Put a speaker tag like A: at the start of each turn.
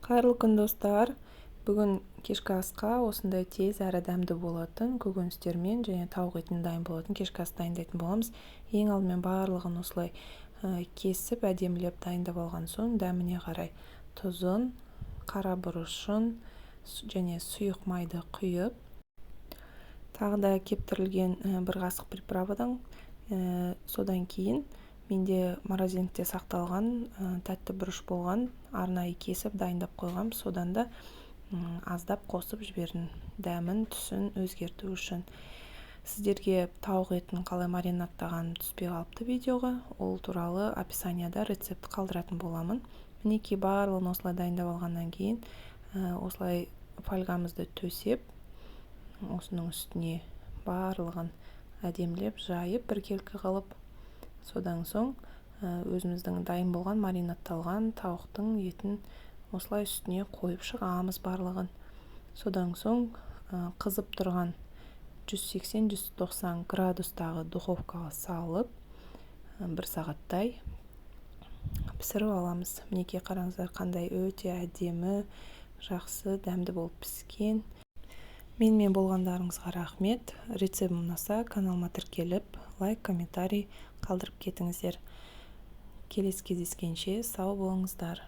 A: Қайырлы күн достар. Бүгін кешкі асқа осындай тез әрі дәмді болатын көкөністермен және тауық етін дайын болатын кешкі ас дайындайтын боламыз. Ең алдымен барлығын осылай кесіп әдемілеп дайындап алған соң дәміне қарай тұзын, қара бұрышын және сұйық майды құйып, тағы да кептірілген бір қасық приправадан, содан кейін менде морозилькте сақталған тәтті бұрыш болған, арнайы кесіп дайындап қойғам, содан да аздап қосып жібердім, дәмін түсін өзгерту үшін. Сіздерге тауық етін қалай маринадтағаным түспей қалыпты видеоға, ол туралы описанияда рецепт қалдыратын боламын. Мінекей барлығын осылай дайындап алғаннан кейін осылай фольгамызды төсеп, осының үстіне барлығын әдемілеп жайып біркелкі қылып, содан соң өзіміздің дайын болған маринадталған тауықтың етін осылай үстіне қойып шығамыз барлығын. Содан соң қызып тұрған 180-190 градустағы духовкаға салып, бір сағаттай пісіріп аламыз. Мінекей қараңыздар, қандай өте әдемі, жақсы, дәмді болып піскен. Менімен болғандарыңызға рахмет. Рецептім ұнаса, каналыма тіркеліп, лайк, комментарий қалдырып кетіңіздер. Келесі кездескенше сау болыңыздар.